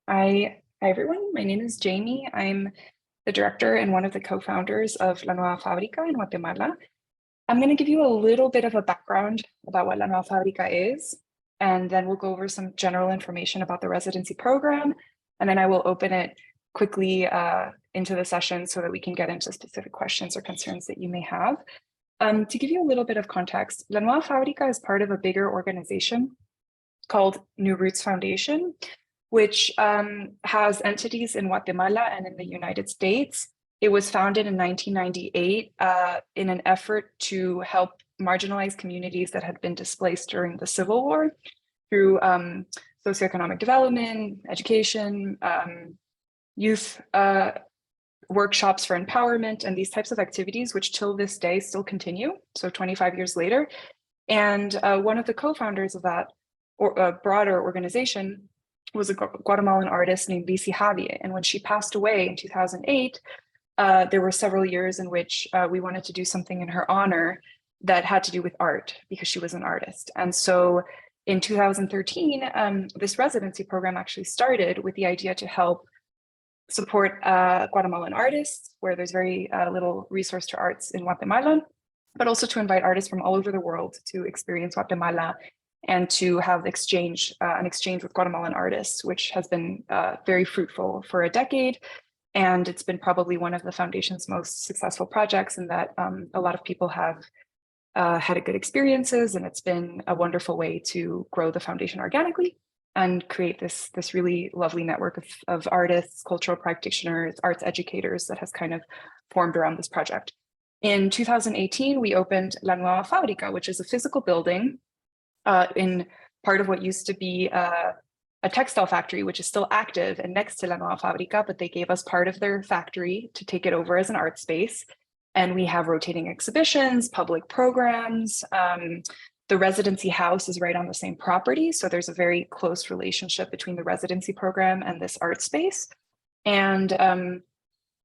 Hi everyone, my name is Jamie. I'm the director and one of the co-founders of La Nueva Fábrica in Guatemala. I'm going to give you a little bit of a background about what La Nueva Fábrica is, and then we'll go over some general information about the residency program, and then I will open it quickly into the session so that we can get into specific questions or concerns that you may have. To give you a little bit of context, La Nueva Fábrica is part of a bigger organization called New Roots Foundation, which has entities in Guatemala and in the United States. It was founded in 1998 in an effort to help marginalized communities that had been displaced during the Civil War through socioeconomic development, education, youth workshops for empowerment, and these types of activities, which till this day still continue, so 25 years later. And one of the co-founders of that broader organization was a Guatemalan artist named Lisi Javier. And when she passed away in 2008, there were several years in which we wanted to do something in her honor that had to do with art because she was an artist. And so in 2013, this residency program actually started with the idea to help support Guatemalan artists, where there's very little resource to arts in Guatemala, but also to invite artists from all over the world to experience Guatemala and to have an exchange with Guatemalan artists, which has been very fruitful for a decade. And it's been probably one of the foundation's most successful projects in that a lot of people have had good experiences, and it's been a wonderful way to grow the foundation organically and create this really lovely network of artists, cultural practitioners, arts educators that has kind of formed around this project. In 2018, we opened La Nueva Fábrica, which is a physical building in part of what used to be a textile factory, which is still active and next to La Nueva Fábrica, but they gave us part of their factory to take it over as an art space. And we have rotating exhibitions, public programs. The residency house is right on the same property. So there's a very close relationship between the residency program and this art space. And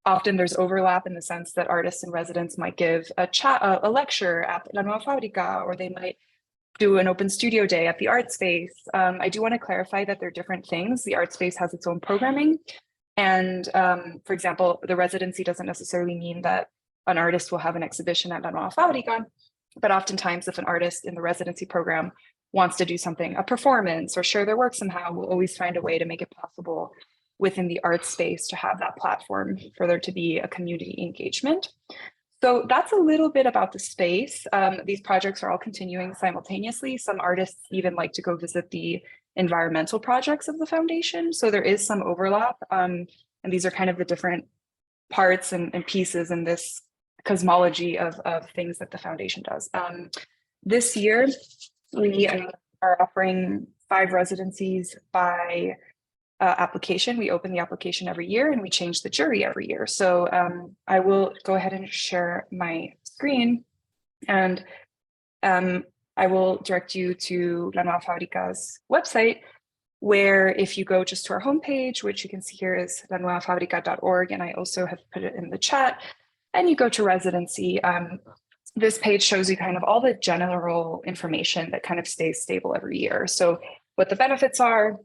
often there's overlap in the sense that artists and residents might give a lecture at La Nueva Fábrica, or they might do an open studio day at the art space. I do want to clarify that they're different things. The art space has its own programming. And for example, the residency doesn't necessarily mean that an artist will have an exhibition at La Nueva Fábrica, but oftentimes if an artist in the residency program wants to do something, a performance or share their work somehow, we'll always find a way to make it possible within the art space to have that platform for there to be a community engagement. So that's a little bit about the space. These projects are all continuing simultaneously. Some artists even like to go visit the environmental projects of the foundation. So there is some overlap. And these are kind of the different parts and pieces in this cosmology of things that the foundation does. This year, we are offering 5 residencies by application. We open the application every year and we change the jury every year. So I will go ahead and share my screen, and I will direct you to La Nueva Fábrica's website, where if you go just to our homepage, which you can see here is lanuevafabrica.org, and I also have put it in the chat, and you go to residency, this page shows you kind of all the general information that kind of stays stable every year. So what the benefits are,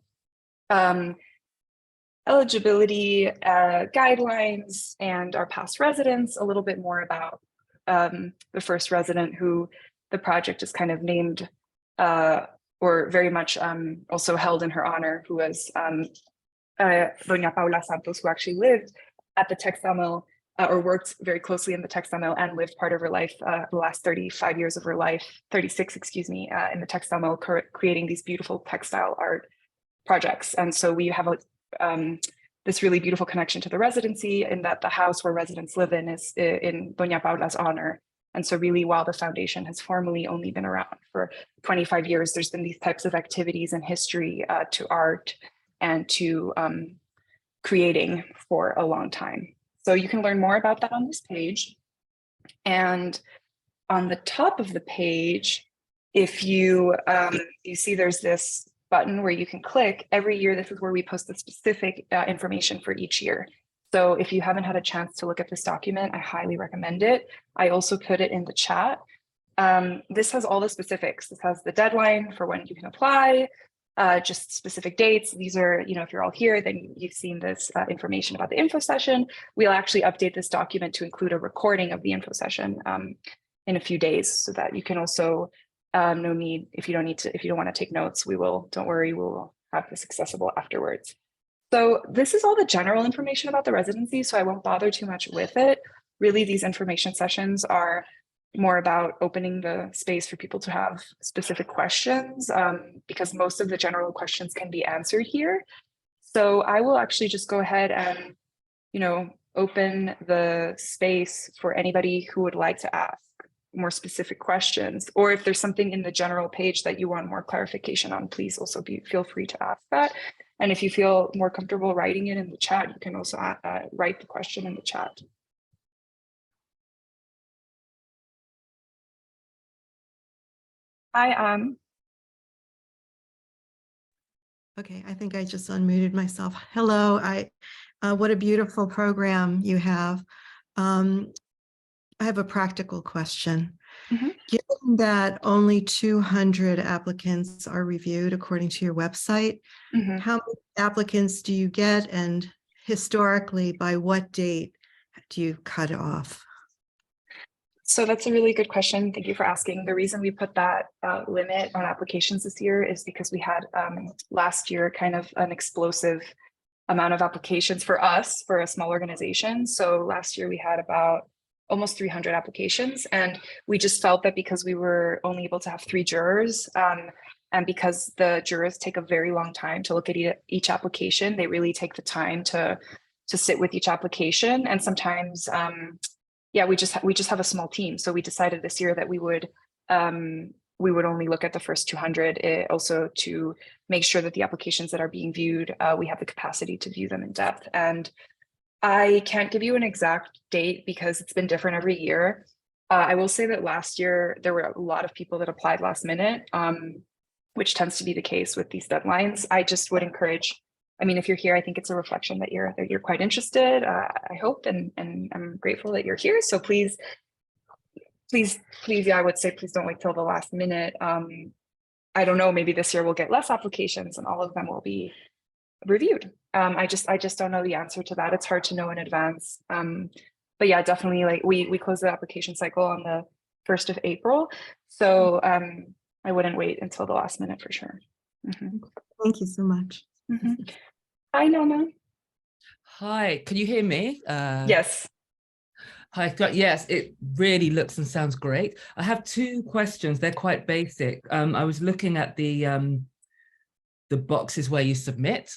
eligibility guidelines, and our past residents, a little bit more about the first resident who the project is kind of named or very much also held in her honor, who was Doña Paula Santos, who actually lived at the textile mill or worked very closely in the textile mill and lived part of her life, the last 35 years of her life, 36, excuse me, in the textile mill, creating these beautiful textile art projects. And so we have this really beautiful connection to the residency, in that the house where residents live in is in Doña Paula's honor. And so really, while the foundation has formally only been around for 25 years, there's been these types of activities and history to art and to creating for a long time. So you can learn more about that on this page. And on the top of the page, if you see there's this button where you can click every year. This is where we post the specific information for each year. So if you haven't had a chance to look at this document, I highly recommend it. I also put it in the chat. This has all the specifics. This has the deadline for when you can apply, just specific dates. These are, if you're all here, then you've seen this information about the info session. We'll actually update this document to include a recording of the info session in a few days, so that you can also, no need, if you don't want to take notes, don't worry, we will have this accessible afterwards. So this is all the general information about the residency, so I won't bother too much with it. Really, these information sessions are more about opening the space for people to have specific questions, because most of the general questions can be answered here. So I will actually just go ahead and, open the space for anybody who would like to ask more specific questions, or if there's something in the general page that you want more clarification on, please also feel free to ask that. And if you feel more comfortable writing it in the chat, you can also write the question in the chat. I am. Okay, I think I just unmuted myself. Hello, what a beautiful program you have. I have a practical question. Mm-hmm. Given that only 200 applicants are reviewed according to your website, Mm-hmm. how many applicants do you get, and historically, by what date do you cut off? So that's a really good question. Thank you for asking. The reason we put that limit on applications this year is because we had last year kind of an explosive amount of applications for us, for a small organization. So last year we had about almost 300 applications, and we just felt that because we were only able to have 3 jurors, and because the jurors take a very long time to look at each application, they really take the time to sit with each application. And sometimes, we just have a small team. So we decided this year that we would only look at the first 200, also to make sure that the applications that are being viewed, we have the capacity to view them in depth. And I can't give you an exact date because it's been different every year. I will say that last year, there were a lot of people that applied last minute, which tends to be the case with these deadlines. I just would encourage, if you're here, I think it's a reflection that you're quite interested, I hope, and I'm grateful that you're here. So please, I would say, please don't wait till the last minute. I don't know, maybe this year we'll get less applications and all of them will be reviewed. I just don't know the answer to that. It's hard to know in advance. But yeah, definitely, like we close the application cycle on the 1st of April. So I wouldn't wait until the last minute for sure. Mm-hmm. Thank you so much. Mm-hmm. Hi, Nana. Hi, can you hear me? Yes. Hi, yes, it really looks and sounds great. I have 2 questions. They're quite basic. I was looking at the boxes where you submit,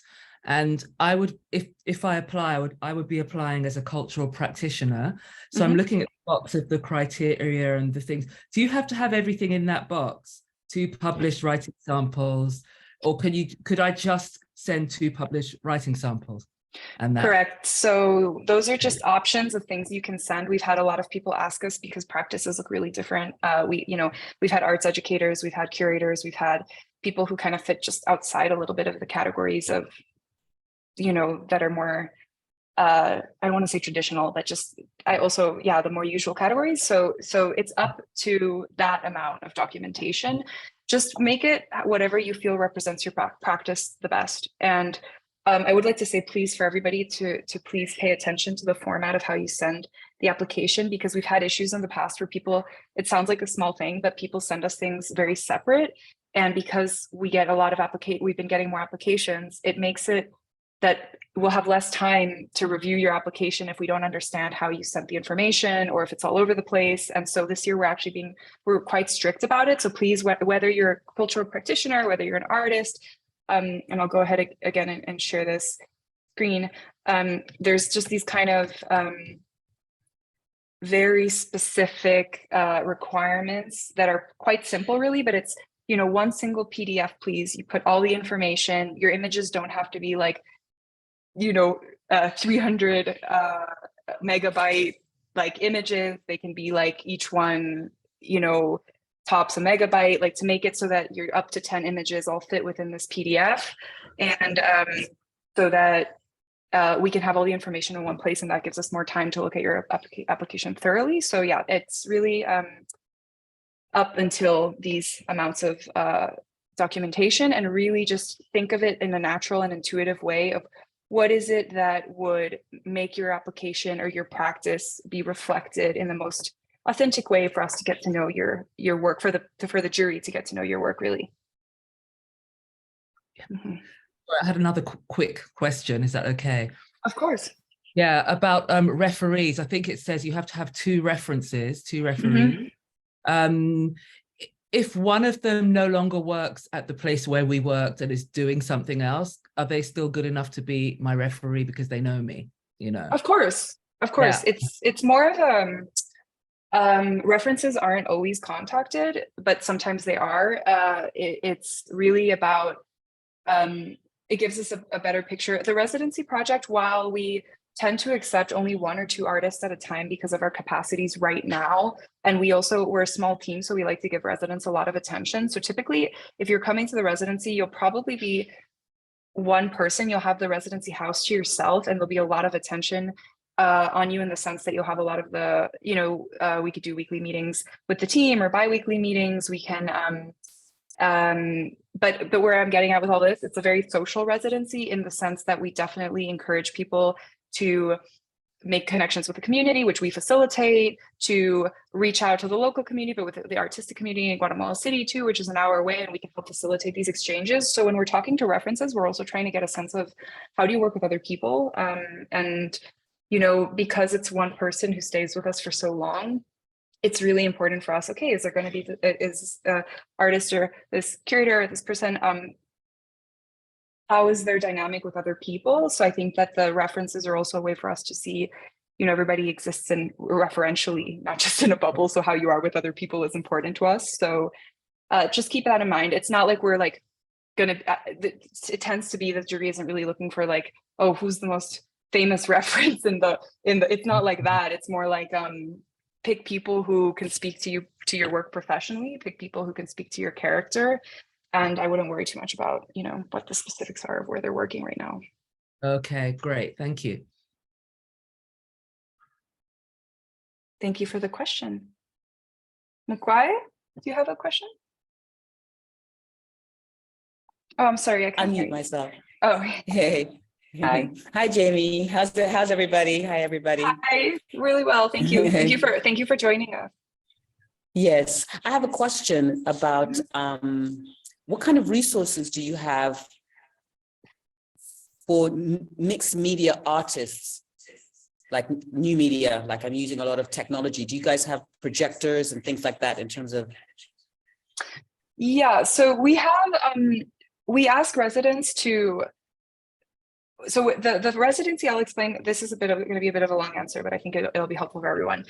and I would, if I apply, I would be applying as a cultural practitioner. So I'm looking at the box of the criteria and the things. Do you have to have everything in that box to publish writing samples, or could I just send 2 published writing samples? And that? Correct. So those are just options of things you can send. We've had a lot of people ask us because practices look really different. We've had arts educators, we've had curators, we've had people who kind of fit just outside a little bit of the categories of, that are more, I don't want to say traditional, but just, the more usual categories. So it's up to that amount of documentation. Just make it whatever you feel represents your practice the best. And I would like to say, please, for everybody to please pay attention to the format of how you send the application, because we've had issues in the past where people, it sounds like a small thing, but people send us things very separate. And because we get a lot of we've been getting more applications, it makes it that we'll have less time to review your application if we don't understand how you sent the information or if it's all over the place. And so this year we're quite strict about it. So please, whether you're a cultural practitioner, whether you're an artist, and I'll go ahead again and share this screen. There's just these kind of very specific requirements that are quite simple, really, but it's, one single PDF, please. You put all the information. Your images don't have to be like, 300 megabyte like images. They can be like each one, tops a megabyte, like to make it so that you're up to 10 images all fit within this PDF. And so that we can have all the information in one place, and that gives us more time to look at your application thoroughly. So yeah, it's really up until these amounts of documentation and really just think of it in a natural and intuitive way of what is it that would make your application or your practice be reflected in the most authentic way for us to get to know your work, for the jury to get to know your work, really. Mm-hmm. I had another quick question. Is that okay? Of course. Yeah, about referees. I think it says you have to have two referees. Mm-hmm. If one of them no longer works at the place where we worked and is doing something else, are they still good enough to be my referee because they know me? You know. Of course. Yeah. It's more of references aren't always contacted, but sometimes they are. It's really about it gives us a better picture. The residency project, while we tend to accept only 1 or 2 artists at a time because of our capacities right now, and we're a small team, so we like to give residents a lot of attention. So typically, if you're coming to the residency, you'll probably be one person. You'll have the residency house to yourself, and there'll be a lot of attention on you in the sense that you'll have a lot of the, we could do weekly meetings with the team or bi-weekly meetings. We can but where I'm getting at with all this, it's a very social residency in the sense that we definitely encourage people to make connections with the community, which we facilitate, to reach out to the local community, but with the artistic community in Guatemala City too, which is an hour away, and we can help facilitate these exchanges. So when we're talking to references, we're also trying to get a sense of how do you work with other people? And, because it's one person who stays with us for so long, it's really important for us. Okay, is there going to be is artist or this curator or this person? How is their dynamic with other people? So I think that the references are also a way for us to see, everybody exists in referentially, not just in a bubble. So how you are with other people is important to us. So just keep that in mind. It's not like we're like it tends to be the jury isn't really looking for like, oh, who's the most famous reference in the it's not like that. It's more like pick people who can speak to your work professionally, pick people who can speak to your character. And I wouldn't worry too much about, what the specifics are of where they're working right now. Okay, great. Thank you. Thank you for the question. Mkwai, do you have a question? Oh, I'm sorry. I can't unmute myself. Oh, hey. Hi. Hi, Jamie. How's everybody? Hi, everybody. Hi. Really well. Thank you. Thank you for joining us. Yes, I have a question about what kind of resources do you have for mixed media artists, like new media? Like I'm using a lot of technology. Do you guys have projectors and things like that in terms of? Yeah, so we have, we ask residents to, so the residency, I'll explain, this is going to be a bit of a long answer, but I think it'll be helpful for everyone.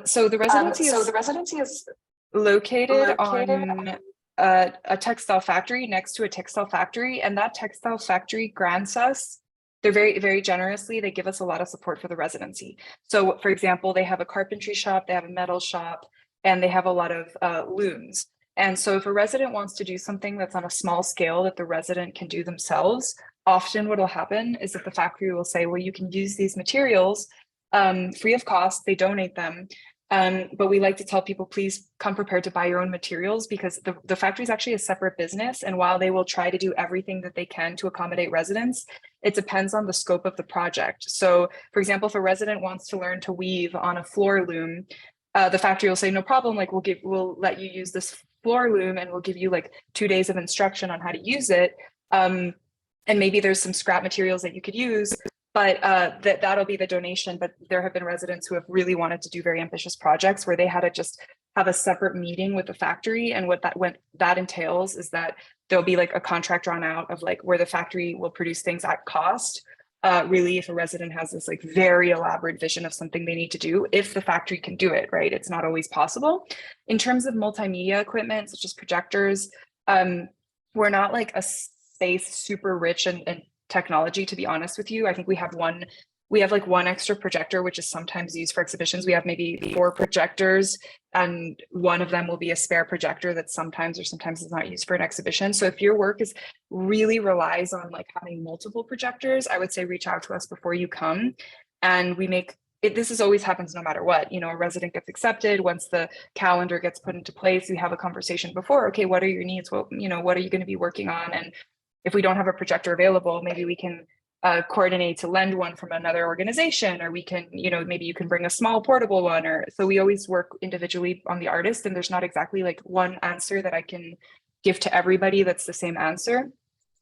So the residency is located on a textile factory, next to a textile factory, and that textile factory grants us, they're very, very generously, they give us a lot of support for the residency. So for example, they have a carpentry shop, they have a metal shop, and they have a lot of looms. And so if a resident wants to do something that's on a small scale that the resident can do themselves, often what will happen is that the factory will say, well, you can use these materials free of cost, they donate them. But we like to tell people, please come prepared to buy your own materials, because the factory is actually a separate business. And while they will try to do everything that they can to accommodate residents, it depends on the scope of the project. So for example, if a resident wants to learn to weave on a floor loom, the factory will say, no problem, like we'll let you use this floor loom and we'll give you like 2 days of instruction on how to use it. And maybe there's some scrap materials that you could use, but that'll be the donation. But there have been residents who have really wanted to do very ambitious projects where they had to just have a separate meeting with the factory. And what that entails is that there'll be like a contract drawn out of like where the factory will produce things at cost. Really, if a resident has this like very elaborate vision of something they need to do, if the factory can do it, right? It's not always possible. In terms of multimedia equipment, such as projectors, we're not like a space super rich in technology, to be honest with you. I think we have one extra projector, which is sometimes used for exhibitions. We have maybe 4 projectors, and one of them will be a spare projector that sometimes is not used for an exhibition. So if your work really relies on like having multiple projectors, I would say reach out to us before you come. And we make this is always happens no matter what, a resident gets accepted. Once the calendar gets put into place, we have a conversation before, okay, what are your needs? What are you going to be working on? And if we don't have a projector available, maybe we can coordinate to lend one from another organization, or we can, maybe you can bring a small portable one, or so we always work individually on the artist, and there's not exactly like one answer that I can give to everybody that's the same answer.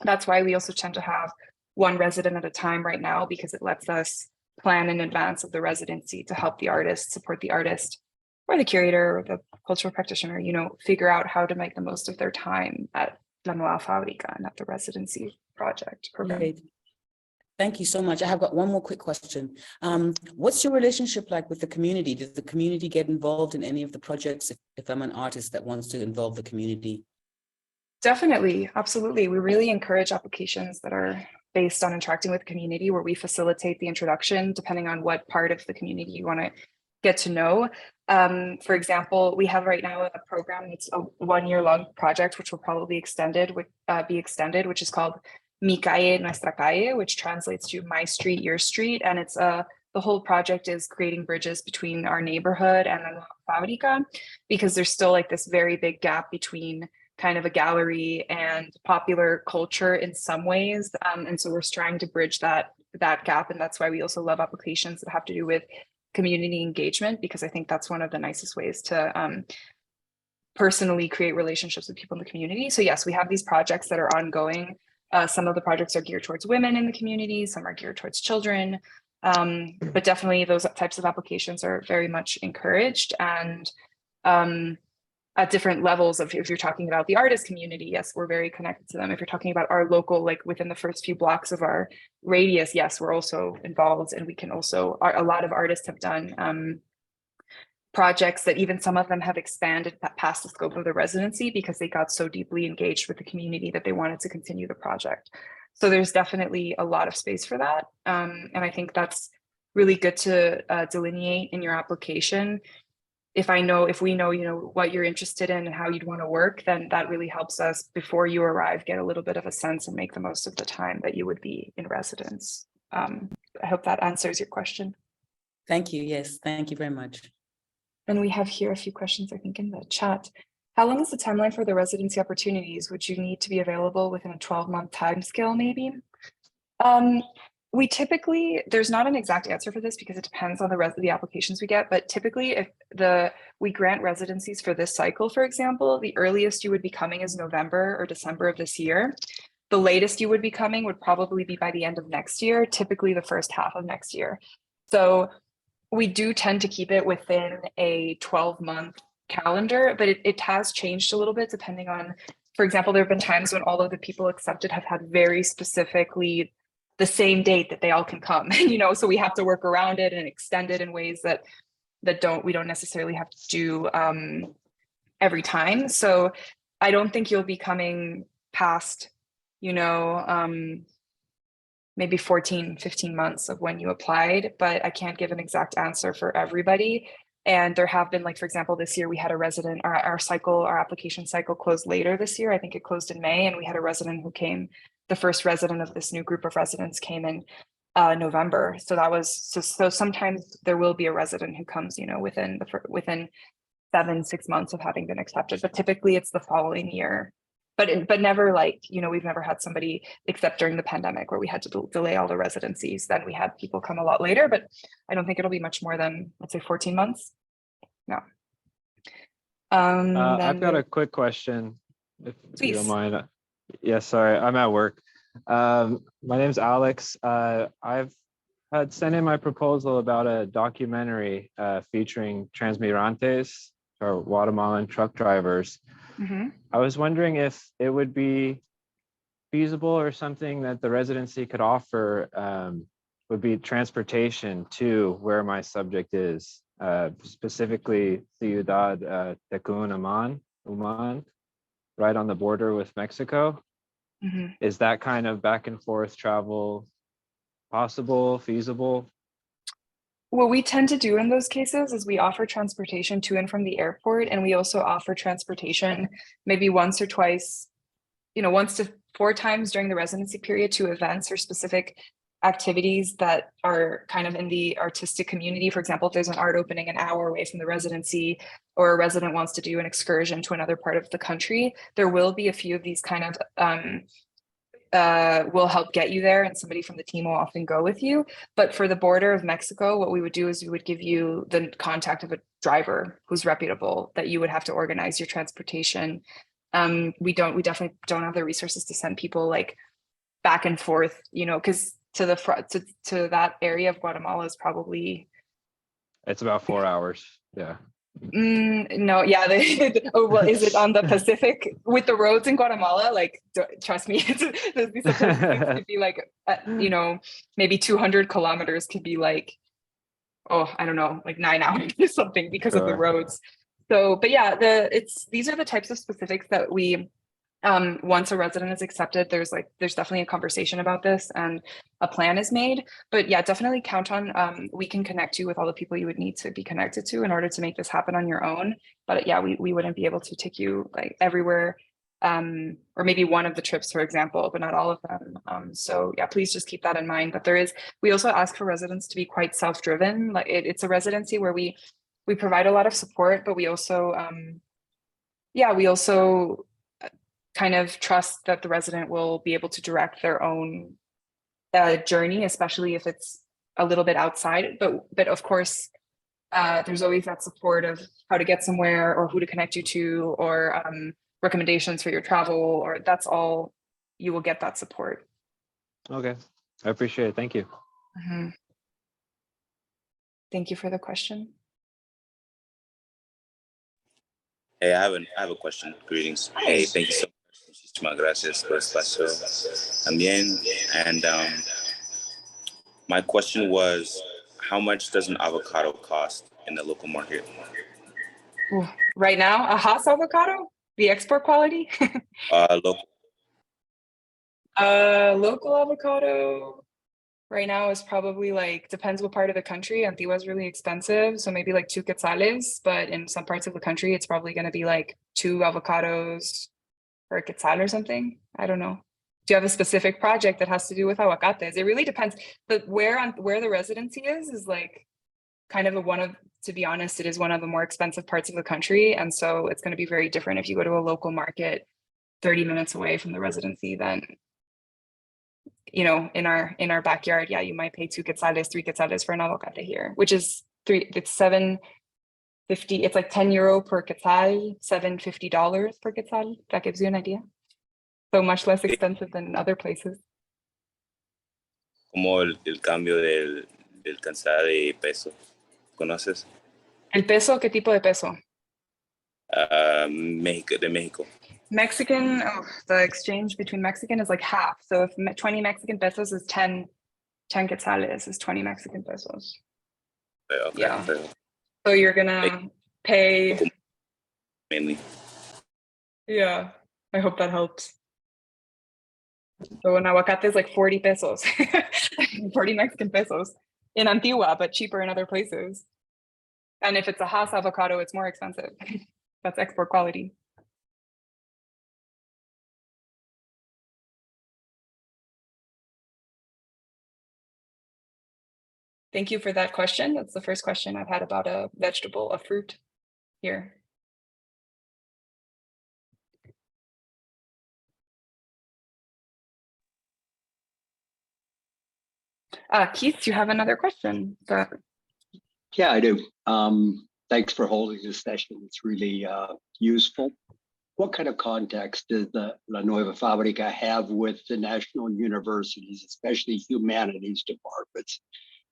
That's why we also tend to have one resident at a time right now, because it lets us plan in advance of the residency to help the artist, support the artist, or the curator or the cultural practitioner, figure out how to make the most of their time at La Nueva Fábrica and at the residency project program. Great. Thank you so much. I have got one more quick question. What's your relationship like with the community? Does the community get involved in any of the projects if I'm an artist that wants to involve the community? Definitely, absolutely. We really encourage applications that are based on interacting with the community, where we facilitate the introduction depending on what part of the community you want to get to know. For example, we have right now a program that's a 1-year-long project, which will probably be extended, which is called Mi Calle, Nuestra Calle, which translates to My Street, Your Street. And it's the whole project is creating bridges between our neighborhood and the Fábrica, because there's still like this very big gap between kind of a gallery and popular culture in some ways. And so we're trying to bridge that gap. And that's why we also love applications that have to do with community engagement, because I think that's one of the nicest ways to personally create relationships with people in the community. So yes, we have these projects that are ongoing. Some of the projects are geared towards women in the community, some are geared towards children. But definitely those types of applications are very much encouraged. And at different levels of, if you're talking about the artist community, yes, we're very connected to them. If you're talking about our local, like within the first few blocks of our radius, yes, we're also involved. And we can also, a lot of artists have done projects that even some of them have expanded past the scope of the residency, because they got so deeply engaged with the community that they wanted to continue the project. So there's definitely a lot of space for that. And I think that's really good to delineate in your application. If we know, what you're interested in and how you'd want to work, then that really helps us before you arrive, get a little bit of a sense and make the most of the time that you would be in residence. I hope that answers your question. Thank you. Yes, thank you very much. And we have here a few questions, I think, in the chat. How long is the timeline for the residency opportunities? Would you need to be available within a 12-month timescale, maybe? We typically, there's not an exact answer for this because it depends on the applications we get, but typically if we grant residencies for this cycle, for example, the earliest you would be coming is November or December of this year. The latest you would be coming would probably be by the end of next year, typically the first half of next year. So we do tend to keep it within a 12-month calendar, but it has changed a little bit depending on, for example, there have been times when all of the people accepted have had very specifically the same date that they all can come, so we have to work around it and extend it in ways that we don't necessarily have to do every time. So I don't think you'll be coming past, maybe 14, 15 months of when you applied, but I can't give an exact answer for everybody. And there have been, like, for example, this year we had a resident, our application cycle closed later this year. I think it closed in May, and we had a resident who came, the first resident of this new group of residents came in November. So that was, so sometimes there will be a resident who comes, within 7-6 months of having been accepted, but typically it's the following year. But never we've never had somebody, except during the pandemic where we had to delay all the residencies. Then we had people come a lot later, but I don't think it'll be much more than, let's say, 14 months. No. I've got a quick question, if you don't mind. Yeah, sorry, I'm at work. My name's Alex. I've had sent in my proposal about a documentary featuring Transmigrantes, or Guatemalan truck drivers. Mm-hmm. I was wondering if it would be feasible or something that the residency could offer would be transportation to where my subject is, specifically Ciudad Tecún Uman, right on the border with Mexico. Mm-hmm. Is that kind of back and forth travel possible, feasible? What we tend to do in those cases is we offer transportation to and from the airport, and we also offer transportation maybe once or twice, once to 4 times during the residency period to events or specific activities that are kind of in the artistic community. For example, if there's an art opening an hour away from the residency, or a resident wants to do an excursion to another part of the country, there will be a few of these kind of will help get you there, and somebody from the team will often go with you. But for the border of Mexico, what we would do is we would give you the contact of a driver who's reputable, that you would have to organize your transportation. We definitely don't have the resources to send people like back and forth, you know, because to the front to that area of Guatemala is probably, It's about 4 hours. Yeah. no, yeah. Oh, well, is it on the Pacific with the roads in Guatemala? Like, trust me, sometimes things could be like, you know, maybe 200 kilometers could be like, oh, I don't know, like 9 hours or something because of the Sure. roads. So, but yeah, these are the types of specifics that we, once a resident is accepted, there's definitely a conversation about this and a plan is made. But yeah, definitely count on, we can connect you with all the people you would need to be connected to in order to make this happen on your own. But yeah, we wouldn't be able to take you like everywhere, or maybe one of the trips, for example, but not all of them. So yeah, please just keep that in mind. But we also ask for residents to be quite self-driven. Like it's a residency where we provide a lot of support, but we also, kind of trust that the resident will be able to direct their own journey, especially if it's a little bit outside. But of course, there's always that support of how to get somewhere, or who to connect you to, or recommendations for your travel, or that's all, you will get that support. Okay. I appreciate it. Thank you. Mhm. Thank you for the question. Hey, I have a question. Greetings. Hey, thank you so much. Muchísimas gracias por el espacio también. And my question was, how much does an avocado cost in the local market? Ooh, right now, a Hass avocado, the export quality. Local. Local avocado right now is probably like, depends what part of the country. Antigua is really expensive, so maybe like 2 quetzales, but in some parts of the country, it's probably going to be like 2 avocados per a quetzal or something. I don't know. Do you have a specific project that has to do with aguacates? It really depends. But where the residency is like kind of to be honest, it is one of the more expensive parts of the country. And so it's going to be very different if you go to a local market 30 minutes away from the residency than, you know, in our backyard. Yeah, you might pay 2 quetzales, 3 quetzales for an avocado here, which is it's $7.50. It's like €10 per quetzal, $7.50 per quetzal. That gives you an idea. So much less expensive than other places. Como el cambio del cantidad de peso. ¿Conoces? El peso, ¿qué tipo de peso? México, de México. Mexican, the exchange between Mexican is like half. So if 20 Mexican pesos is 10 quetzales is 20 Mexican pesos. Okay, Yeah. So you're gonna pay. mainly. Yeah, I hope that helps. So an aguacate is like 40 pesos, 40 Mexican pesos in Antigua, but cheaper in other places. And if it's a Hass avocado, it's more expensive. That's export quality. Thank you for that question. That's the first question I've had about a vegetable, a fruit here. Keith, do you have another question? Yeah, I do. Thanks for holding this session. It's really useful. What kind of context does the La Nueva Fábrica have with the national universities, especially humanities departments?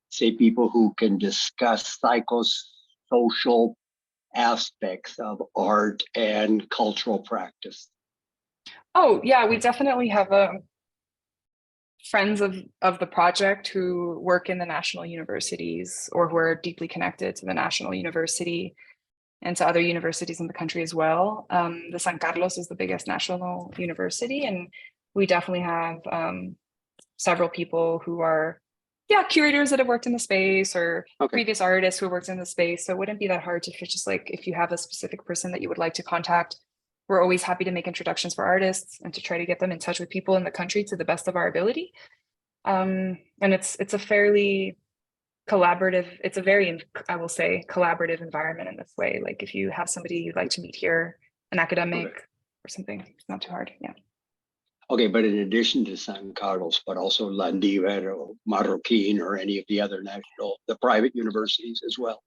Say people who can discuss psychosocial aspects of art and cultural practice. Oh, yeah, we definitely have friends of the project who work in the national universities or who are deeply connected to the national university and to other universities in the country as well. The San Carlos is the biggest national university, and we definitely have several people who are, curators that have worked in the space, or previous artists who worked in the space. So it wouldn't be that hard to just like, if you have a specific person that you would like to contact, we're always happy to make introductions for artists and to try to get them in touch with people in the country to the best of our ability. And it's a fairly collaborative, it's a very, I will say, collaborative environment in this way. Like if you have somebody you'd like to meet here, an academic or something, it's not too hard. Yeah. Okay, but in addition to San Carlos, but also La Nueva or Marroquin or any of the other the private universities as well.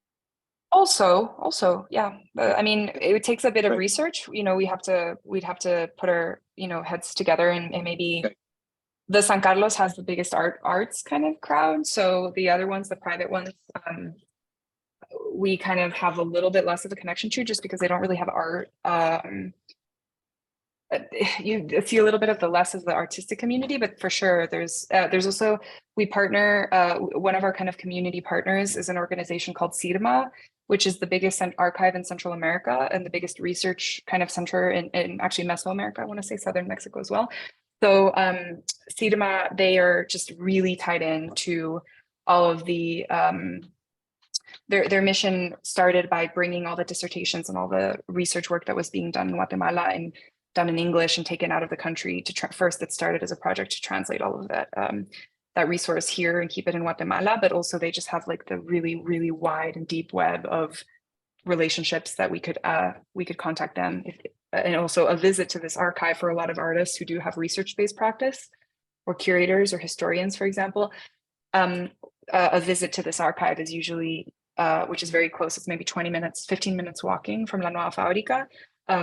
Also, yeah. I mean, it takes a bit of Right. research. You know, we'd have to put our, heads together and maybe Okay. the San Carlos has the biggest arts kind of crowd. So the other ones, the private ones, we kind of have a little bit less of a connection to just because they don't really have art. You see a little bit of the less of the artistic community, but for sure there's also, we partner, one of our kind of community partners is an organization called CIRMA, which is the biggest archive in Central America and the biggest research kind of center in actually Mesoamerica, I want to say Southern Mexico as well. So CIRMA, they are just really tied in to all of the, their mission started by bringing all the dissertations and all the research work that was being done in Guatemala and done in English and taken out of the country to first it started as a project to translate all of that that resource here and keep it in Guatemala, but also they just have like the really, really wide and deep web of relationships that we could contact them and also a visit to this archive for a lot of artists who do have research-based practice or curators or historians, for example. A visit to this archive is usually which is very close. It's maybe 20 minutes, 15 minutes walking from La Nueva Fábrica.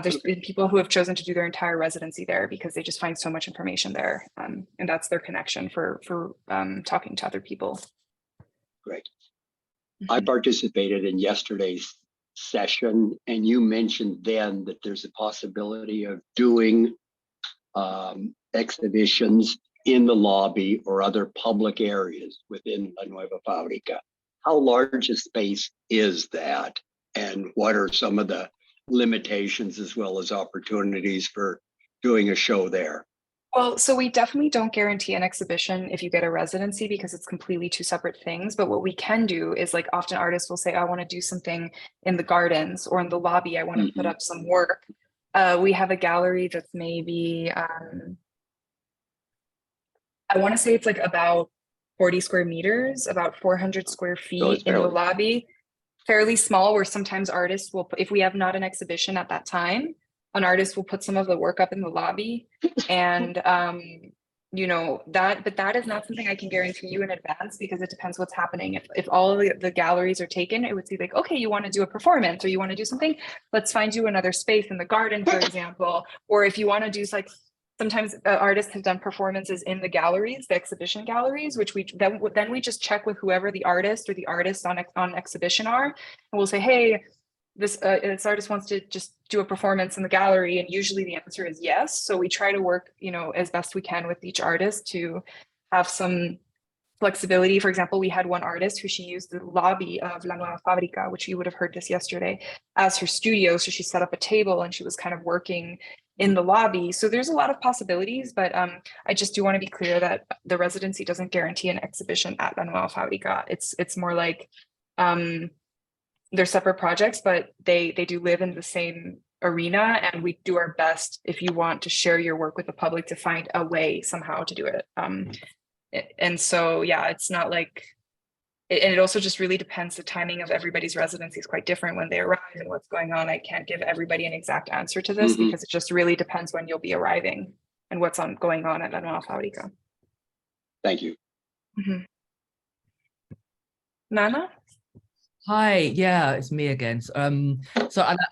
There's been people who have chosen to do their entire residency there because they just find so much information there. And that's their connection for talking to other people. Great. I participated in yesterday's session, and you mentioned then that there's a possibility of doing exhibitions in the lobby or other public areas within La Nueva Fábrica. How large a space is that? And what are some of the limitations as well as opportunities for doing a show there? Well, so we definitely don't guarantee an exhibition if you get a residency because it's completely two separate things. But what we can do is like often artists will say, I want to do something in the gardens or in the lobby. I want to put up some work. We have a gallery that's maybe, I want to say it's like about 40 square meters, about 400 square feet in the lobby. Fairly small, where sometimes artists will, if we have not an exhibition at that time, an artist will put some of the work up in the lobby and but that is not something I can guarantee you in advance because it depends what's happening. If all of the galleries are taken, it would be like, okay, you want to do a performance or you want to do something, let's find you another space in the garden, for example. Or if you want to do like, sometimes artists have done performances in the galleries, the exhibition galleries, which then we just check with whoever the artist or the artists on exhibition are, and we'll say, hey, this artist wants to just do a performance in the gallery, and usually the answer is yes. So we try to work, as best we can with each artist to have some flexibility. For example, we had one artist who she used the lobby of La Nueva Fábrica, which you would have heard this yesterday, as her studio. So she set up a table and she was kind of working in the lobby. So there's a lot of possibilities, but I just do want to be clear that the residency doesn't guarantee an exhibition at La Nueva Fábrica. It's more like they're separate projects, but they do live in the same arena, and we do our best if you want to share your work with the public to find a way somehow to do it. And so, yeah, it's not like, and it also just really depends. The timing of everybody's residency is quite different when they arrive and what's going on. I can't give everybody an exact answer to this because it just really depends when you'll be arriving and what's going on at La Nueva Fábrica. Thank you. Nana? Hi, yeah, it's me again. So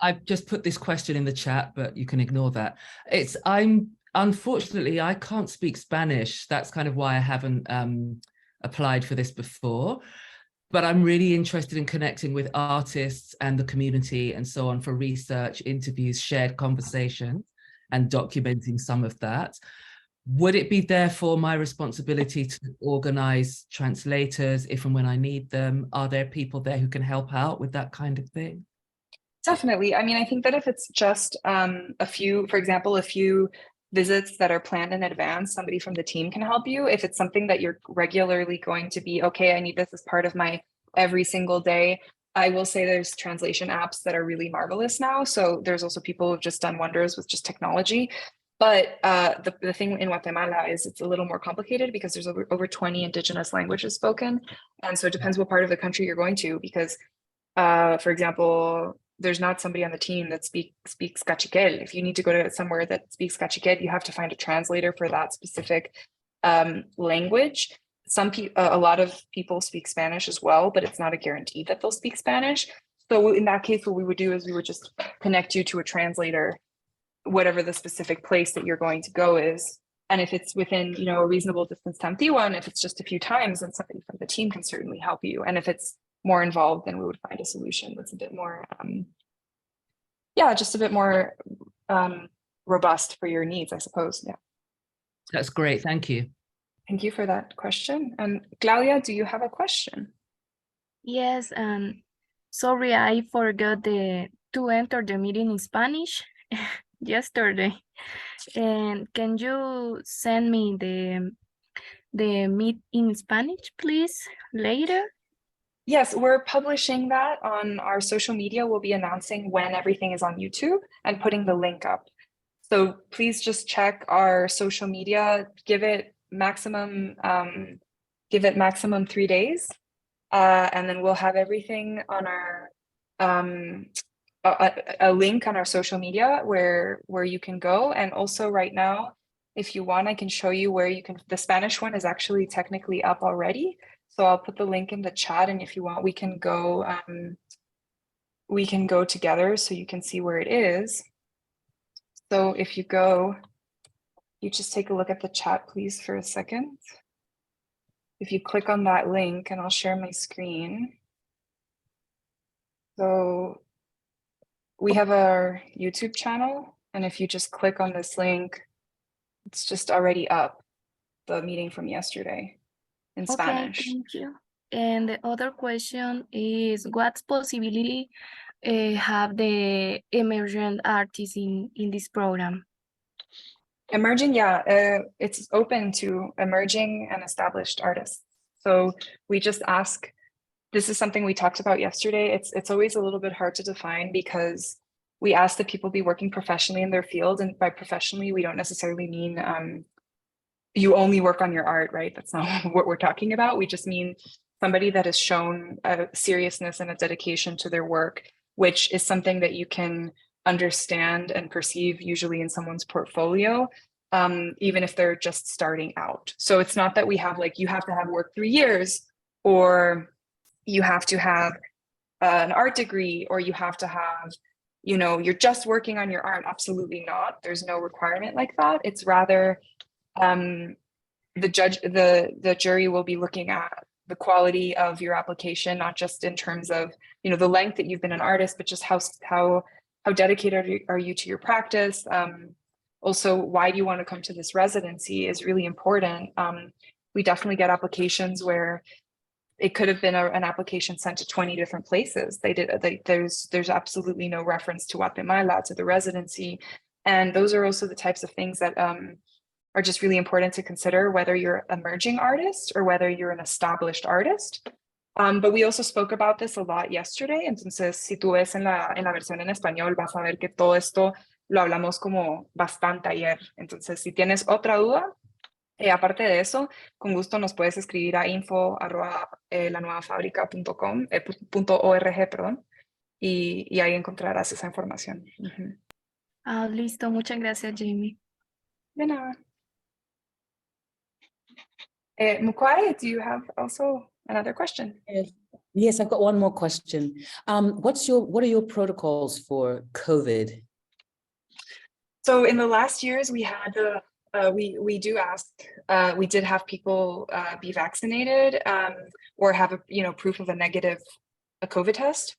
I've just put this question in the chat, but you can ignore that. Unfortunately, I can't speak Spanish. That's kind of why I haven't applied for this before. But I'm really interested in connecting with artists and the community and so on for research, interviews, shared conversations, and documenting some of that. Would it be therefore my responsibility to organize translators if and when I need them? Are there people there who can help out with that kind of thing? Definitely. I mean, I think that if it's just a few visits that are planned in advance, somebody from the team can help you. If it's something that you're regularly going to be, okay, I need this as part of my every single day, I will say there's translation apps that are really marvelous now. So there's also people who've just done wonders with just technology. But the thing in Guatemala is it's a little more complicated because there's over 20 indigenous languages spoken. And so it depends what part of the country you're going to, because for example, there's not somebody on the team that speaks Cachiquel. If you need to go to somewhere that speaks Cachiquel, you have to find a translator for that specific language. A lot of people speak Spanish as well, but it's not a guarantee that they'll speak Spanish. So in that case, what we would do is we would just connect you to a translator, whatever the specific place that you're going to go is. And if it's within, a reasonable distance to Antigua, and if it's just a few times, then somebody from the team can certainly help you. And if it's more involved, then we would find a solution that's a bit more, just a bit more robust for your needs, I suppose. Yeah. That's great. Thank you. Thank you for that question. And Claudia, do you have a question? Yes, sorry, I forgot to enter the meeting in Spanish yesterday. And can you send me the meet in Spanish, please, later? Yes, we're publishing that on our social media. We'll be announcing when everything is on YouTube and putting the link up. So please just check our social media, give it maximum 3 days. And then we'll have everything on our, a link on our social media where you can go. And also right now, if you want, I can show you where you can, the Spanish one is actually technically up already. So I'll put the link in the chat, and if you want, we can go together so you can see where it is. So if you go, you just take a look at the chat, please, for a second. If you click on that link, and I'll share my screen. So we have our YouTube channel, and if you just click on this link, it's just already up, the meeting from yesterday in Spanish. Okay, thank you. And the other question is, what's possibility have the emergent artists in this program? Emerging, it's open to emerging and established artists. So we just ask, this is something we talked about yesterday. It's always a little bit hard to define because we ask that people be working professionally in their field. And by professionally, we don't necessarily mean you only work on your art, right? That's not what we're talking about. We just mean somebody that has shown a seriousness and a dedication to their work, which is something that you can understand and perceive usually in someone's portfolio, even if they're just starting out. So it's not that we have you have to have worked 3 years, or you have to have an art degree, or you have to have, you're just working on your art. Absolutely not. There's no requirement like that. It's rather the jury will be looking at the quality of your application, not just in terms of, the length that you've been an artist, but just how dedicated are you to your practice. Also, why do you want to come to this residency is really important. We definitely get applications where it could have been an application sent to 20 different places. There's absolutely no reference to Guatemala, to the residency. And those are also the types of things that are just really important to consider, whether you're an emerging artist or whether you're an established artist. But we also spoke about this a lot yesterday. Entonces, si tú ves en la versión en español, vas a ver que todo esto lo hablamos como bastante ayer. Entonces, si tienes otra duda, aparte de eso, con gusto nos puedes escribir a info@lanuevafabrica.org, perdón, y ahí encontrarás esa información. Listo, muchas gracias, Jamie. De nada. Mukwai, do you have also another question? Yes, I've got one more question. What are your protocols for COVID? So in the last years, we had we did have people be vaccinated or have proof of a negative COVID test.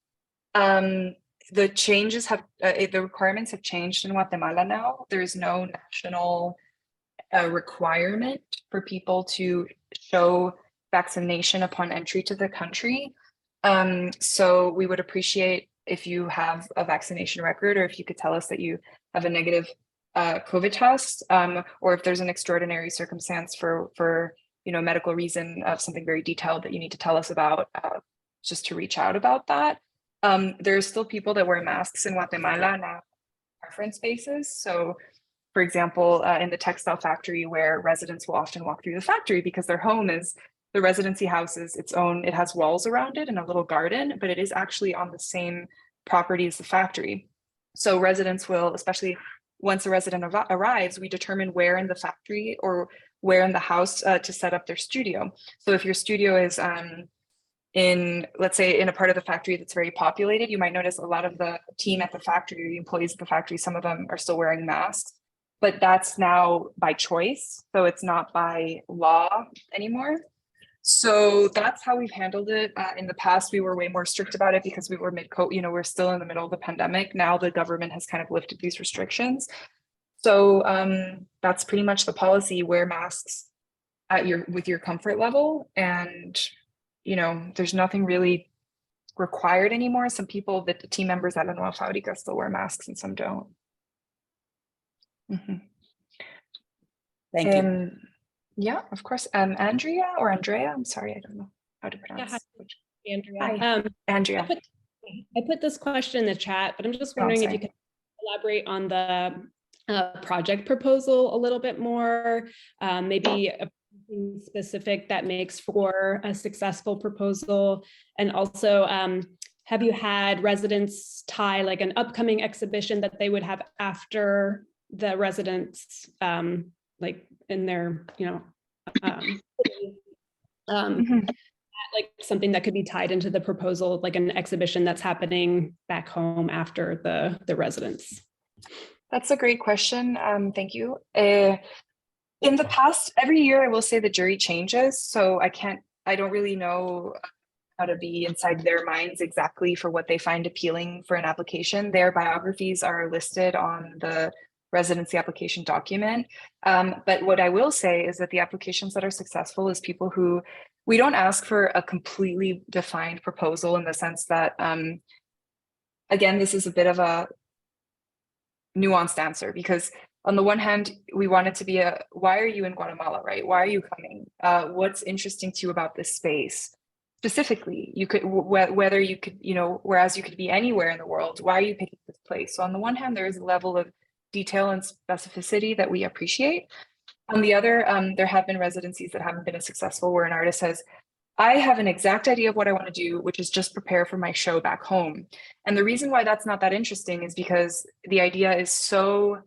The changes have the requirements have changed in Guatemala now. There is no national requirement for people to show vaccination upon entry to the country. So we would appreciate if you have a vaccination record, or if you could tell us that you have a negative COVID test, or if there's an extraordinary circumstance for medical reason of something very detailed that you need to tell us about, just to reach out about that. There's still people that wear masks in Guatemala now, preference basis. So For example, in the textile factory, where residents will often walk through the factory because their home is, the residency house is its own, it has walls around it and a little garden, but it is actually on the same property as the factory. So residents will, especially once a resident arrives, we determine where in the factory or where in the house to set up their studio. So if your studio is in, let's say, in a part of the factory that's very populated, you might notice a lot of the team at the factory, the employees at the factory, some of them are still wearing masks, but that's now by choice. So it's not by law anymore. So that's how we've handled it. In the past, we were way more strict about it because we were we're still in the middle of the pandemic. Now the government has kind of lifted these restrictions. So that's pretty much the policy: wear masks at with your comfort level. And, there's nothing really required anymore. Some people, the team members at La Nueva Fábrica, still wear masks and some don't. Thank you. Yeah, of course. Andrea, I'm sorry, I don't know how to pronounce. Yeah, Andrea. Hi, Andrea. I put this question in the chat, but I'm just wondering if you could elaborate on the project proposal a little bit more, maybe something specific that makes for a successful proposal. And also, have you had residents tie like an upcoming exhibition that they would have after the residents, like in their, like something that could be tied into the proposal, like an exhibition that's happening back home after the residents? That's a great question. Thank you. In the past, every year, I will say the jury changes. So I don't really know how to be inside their minds exactly for what they find appealing for an application. Their biographies are listed on the residency application document. But what I will say is that the applications that are successful is people who, we don't ask for a completely defined proposal in the sense that, again, this is a bit of a nuanced answer, because on the one hand, we want it to be why are you in Guatemala, right? Why are you coming? What's interesting to you about this space? Specifically, you could, whether you could, whereas you could be anywhere in the world, why are you picking this place? So on the one hand, there is a level of detail and specificity that we appreciate. On the other, there have been residencies that haven't been as successful where an artist says, I have an exact idea of what I want to do, which is just prepare for my show back home. And the reason why that's not that interesting is because the idea is so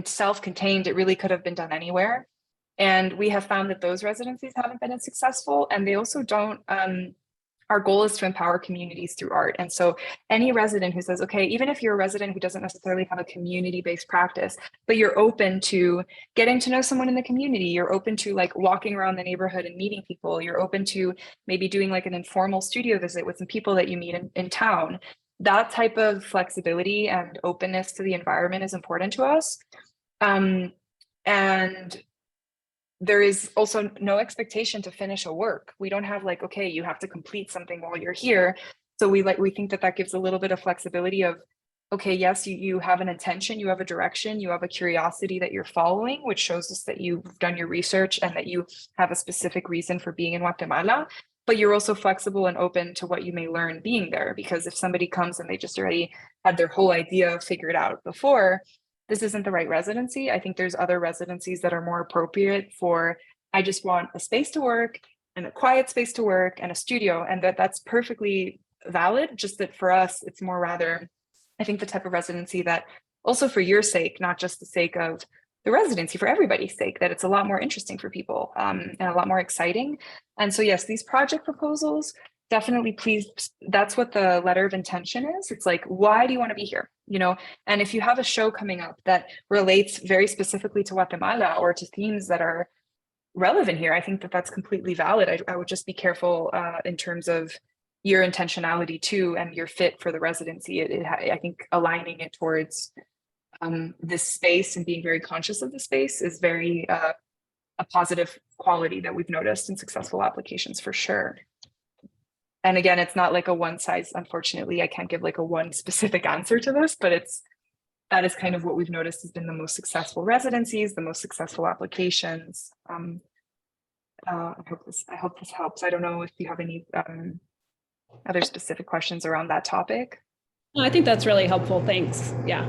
self-contained, it really could have been done anywhere. And we have found that those residencies haven't been as successful, and they also don't, our goal is to empower communities through art. And so any resident who says, okay, even if you're a resident who doesn't necessarily have a community-based practice, but you're open to getting to know someone in the community, you're open to like walking around the neighborhood and meeting people, you're open to maybe doing like an informal studio visit with some people that you meet in town. That type of flexibility and openness to the environment is important to us. And there is also no expectation to finish a work. We don't have like, okay, you have to complete something while you're here. So we think that gives a little bit of flexibility of, okay, yes, you have an intention, you have a direction, you have a curiosity that you're following, which shows us that you've done your research and that you have a specific reason for being in Guatemala. But you're also flexible and open to what you may learn being there. Because if somebody comes and they just already had their whole idea figured out before, this isn't the right residency. I think there's other residencies that are more appropriate for, I just want a space to work and a quiet space to work and a studio, and that's perfectly valid. Just that for us, it's more rather, I think, the type of residency that also for your sake, not just the sake of the residency, for everybody's sake, that it's a lot more interesting for people and a lot more exciting. And so yes, these project proposals, definitely, please, that's what the letter of intention is. It's like, why do you want to be here? And if you have a show coming up that relates very specifically to Guatemala or to themes that are relevant here, I think that that's completely valid. I would just be careful in terms of your intentionality too, and your fit for the residency. I think aligning it towards this space and being very conscious of the space is very a positive quality that we've noticed in successful applications for sure. And again, it's not like a one size, unfortunately, I can't give like a one specific answer to this, but that is kind of what we've noticed has been the most successful residencies, the most successful applications. I hope this helps. I don't know if you have any other specific questions around that topic. No, I think that's really helpful. Thanks. Yeah.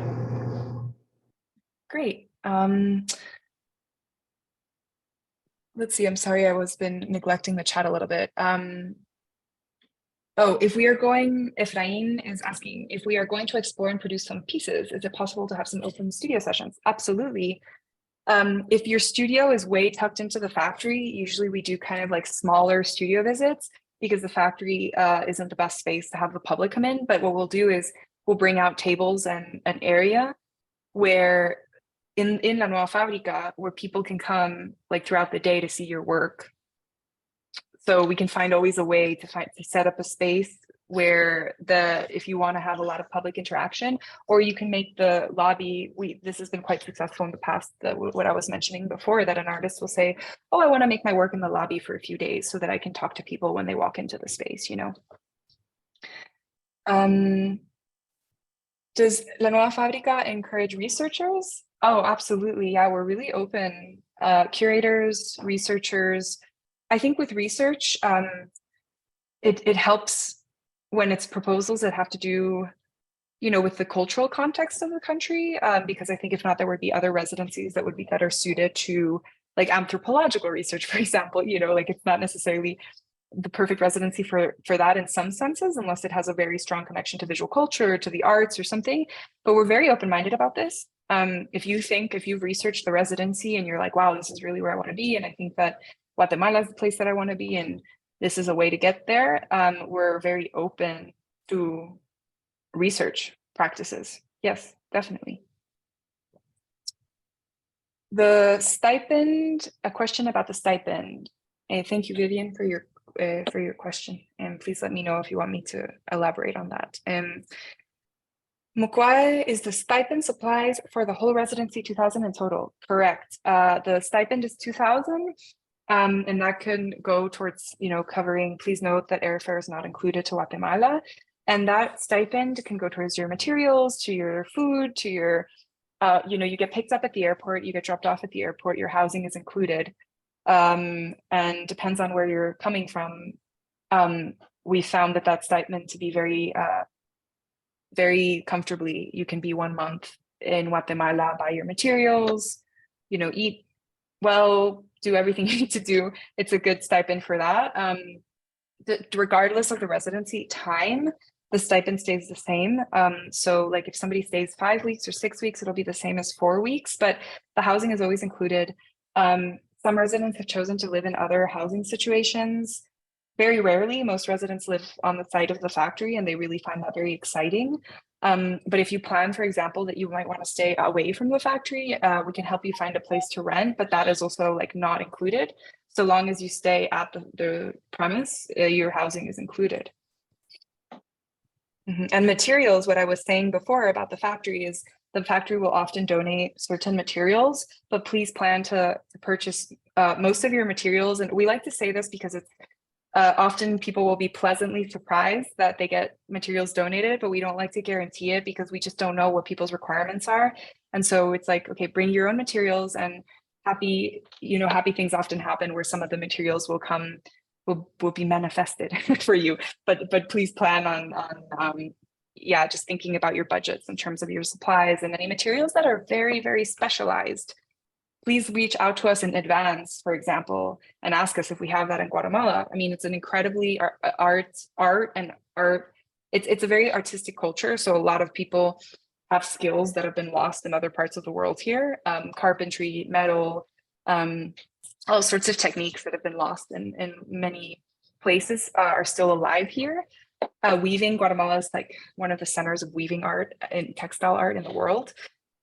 Great. Let's see, I'm sorry, I was been neglecting the chat a little bit. Oh, if Efrain is asking, if we are going to explore and produce some pieces, is it possible to have some open studio sessions? Absolutely. If your studio is way tucked into the factory, usually we do kind of like smaller studio visits because the factory isn't the best space to have the public come in. But what we'll do is we'll bring out tables and an area where in La Nueva Fábrica, where people can come like throughout the day to see your work. So we can find always a way to set up a space where if you want to have a lot of public interaction, or you can make the lobby. This has been quite successful in the past. What I was mentioning before, that an artist will say, "Oh, I want to make my work in the lobby for a few days so that I can talk to people when they walk into the space." You know. Does La Nueva Fábrica encourage researchers? Oh, absolutely. Yeah, we're really open. Curators, researchers. I think with research, it helps when it's proposals that have to do, you know, with the cultural context of the country, because I think if not, there would be other residencies that would be better suited to like anthropological research, for example. You know, like it's not necessarily the perfect residency for that in some senses, unless it has a very strong connection to visual culture, to the arts or something. But we're very open-minded about this. If you've researched the residency and you're like, wow, this is really where I want to be, and I think that Guatemala is the place that I want to be, and this is a way to get there, we're very open to research practices. Yes, definitely. The stipend, a question about the stipend. And thank you, Vivian, for your question. And please let me know if you want me to elaborate on that. Mukwai, is the stipend supplies for the whole residency 2,000 in total? Correct. The stipend is 2,000. And that can go towards, you know, covering, please note that airfare is not included to Guatemala. And that stipend can go towards your materials, to your food, to your, you know, you get picked up at the airport, you get dropped off at the airport, your housing is included. And depends on where you're coming from. We found that stipend to be very comfortably. You can be 1 month in Guatemala, buy your materials, you know, eat well, do everything you need to do. It's a good stipend for that. Regardless of the residency time, the stipend stays the same. So like if somebody stays 5 weeks or 6 weeks, it'll be the same as 4 weeks, but the housing is always included. Some residents have chosen to live in other housing situations. Very rarely, most residents live on the site of the factory and they really find that very exciting. But if you plan, for example, that you might want to stay away from the factory, we can help you find a place to rent, but that is also like not included. So long as you stay at the premise, your housing is included. And materials, what I was saying before about the factory is the factory will often donate certain materials, but please plan to purchase most of your materials. And we like to say this because it's often people will be pleasantly surprised that they get materials donated, but we don't like to guarantee it because we just don't know what people's requirements are. And so it's like, okay, bring your own materials, and happy things often happen where some of the materials will be manifested for you. But please plan on just thinking about your budgets in terms of your supplies and any materials that are very, very specialized. Please reach out to us in advance, for example, and ask us if we have that in Guatemala. I mean, it's an incredibly art. It's a very artistic culture. So a lot of people have skills that have been lost in other parts of the world here. Carpentry, metal, all sorts of techniques that have been lost in many places are still alive here. Weaving, Guatemala is like one of the centers of weaving art and textile art in the world.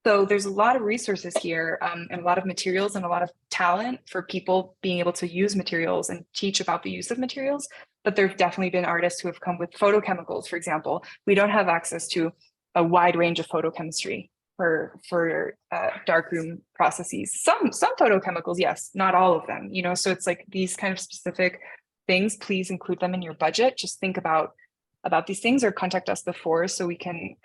So there's a lot of resources here, and a lot of materials and a lot of talent for people being able to use materials and teach about the use of materials. But there have definitely been artists who have come with photochemicals, for example. We don't have access to a wide range of photochemistry for darkroom processes. Some photochemicals, yes, not all of them. You know, so it's like these kind of specific things. Please include them in your budget. Just think about these things, or contact us before so we can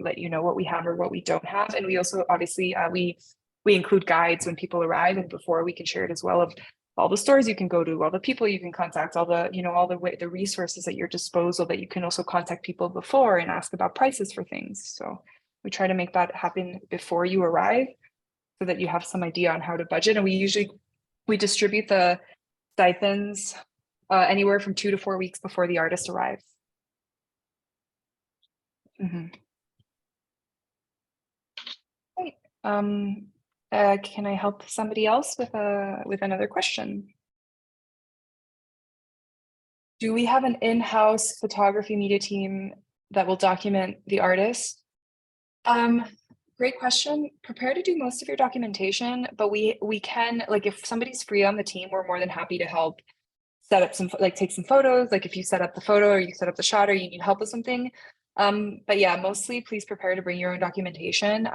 let you know what we have or what we don't have. And we also obviously we include guides when people arrive, and before we can share it as well, of all the stores you can go to, all the people you can contact, all the resources at your disposal that you can also contact people before and ask about prices for things. So we try to make that happen before you arrive so that you have some idea on how to budget. And we distribute the stipends anywhere from 2 to 4 weeks before the artist arrives. Great. Can I help somebody else with another question? Do we have an in-house photography media team that will document the artist? Great question. Prepare to do most of your documentation, but we can, like, if somebody's free on the team, we're more than happy to help set up some, like, take some photos. Like if you set up the photo or you set up the shot or you need help with something. But yeah, mostly please prepare to bring your own documentation.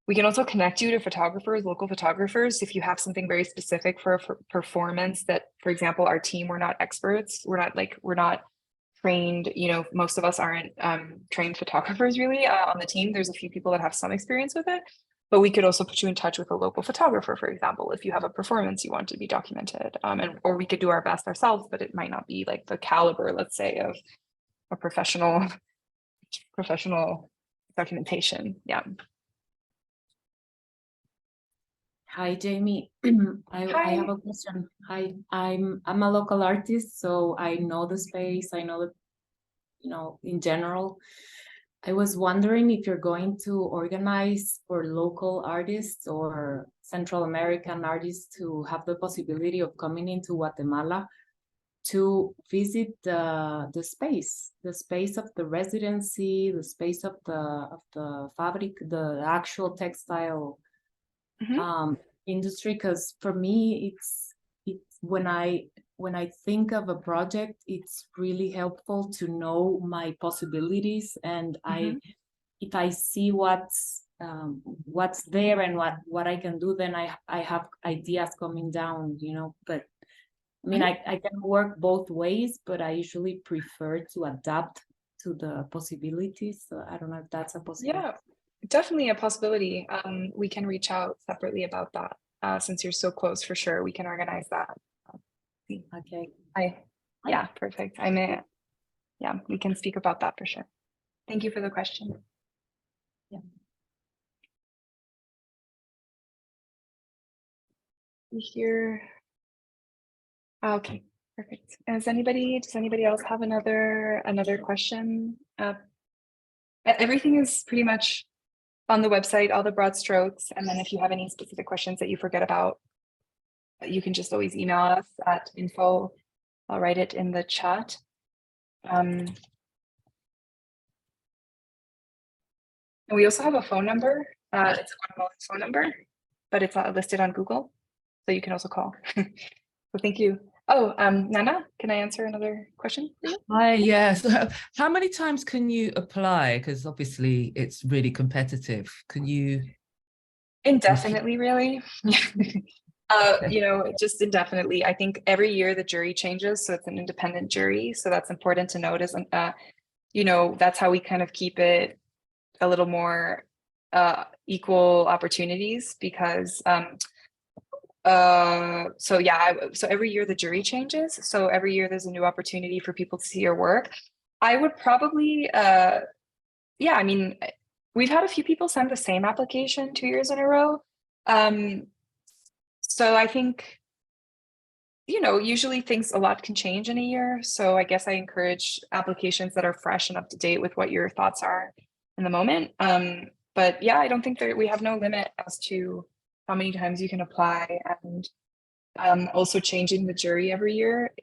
We can also connect you to photographers, local photographers, if you have something very specific for performance that, for example, our team, we're not experts. We're not trained, you know, most of us aren't trained photographers really on the team. There's a few people that have some experience with it, but we could also put you in touch with a local photographer, for example, if you have a performance you want to be documented, or we could do our best ourselves, but it might not be like the caliber, let's say, of a professional documentation. Yeah. Hi, Jamie. I Hi. have a question. Hi, I'm a local artist, so I know the space. I know that, you know, in general. I was wondering if you're going to organize for local artists or Central American artists to have the possibility of coming into Guatemala to visit the space of the residency, the space of the Fábrica, the actual textile industry. Because for me, it's when I think of a project, it's really helpful to know my possibilities, and if I see what's there and what I can do, then I have ideas coming down, you know. But I mean, I can work both ways, but I usually prefer to adapt to the possibilities. So I don't know if that's a possibility. Yeah, definitely a possibility. We can reach out separately about that. Since you're so close, for sure, we can organize that. Okay. Yeah, perfect. Yeah, we can speak about that for sure. Thank you for the question. Yeah. We hear. Okay, perfect. Does anybody else have another question? Everything is pretty much on the website, all the broad strokes. And then if you have any specific questions that you forget about, you can just always email us at info. I'll write it in the chat. And we also have a phone number. It's a Guatemalan phone number, but it's not listed on Google, so you can also call. So thank you. Oh, Nana, can I answer another question for you? Hi, yes. How many times can you apply? Because obviously it's really competitive. Can you? Indefinitely, really. You know, just indefinitely. I think every year the jury changes, so it's an independent jury. So that's important to notice. And you know, that's how we kind of keep it a little more equal opportunities, because so yeah, so every year the jury changes. So every year there's a new opportunity for people to see your work. I would probably, yeah, I mean, we've had a few people send the same application 2 years in a row. So I think, you know, usually a lot can change in a year. So I guess I encourage applications that are fresh and up to date with what your thoughts are in the moment. But yeah, I don't think we have no limit as to how many times you can apply, and also changing the jury every year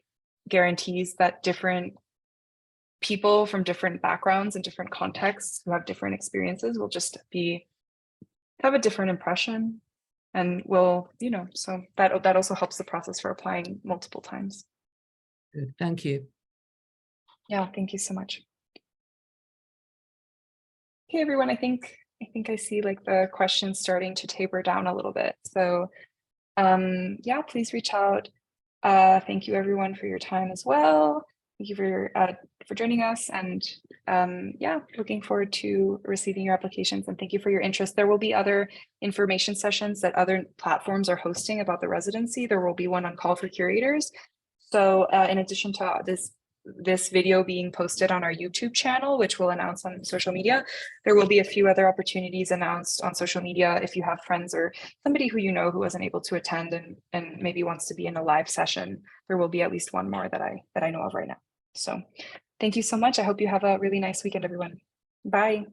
guarantees that different people from different backgrounds and different contexts who have different experiences will just have a different impression, and will, you know, so that also helps the process for applying multiple times. Good, thank you. Yeah, thank you so much. Okay, everyone, I think I see like the questions starting to taper down a little bit. So yeah, please reach out. Thank you everyone for your time as well. Thank you for joining us, and yeah, looking forward to receiving your applications, and thank you for your interest. There will be other information sessions that other platforms are hosting about the residency. There will be one on Call for Curators. So in addition to this this video being posted on our YouTube channel, which we'll announce on social media, there will be a few other opportunities announced on social media. If you have friends or somebody who you know who wasn't able to attend and maybe wants to be in a live session, there will be at least one more that I know of right now. So thank you so much. I hope you have a really nice weekend, everyone. Bye.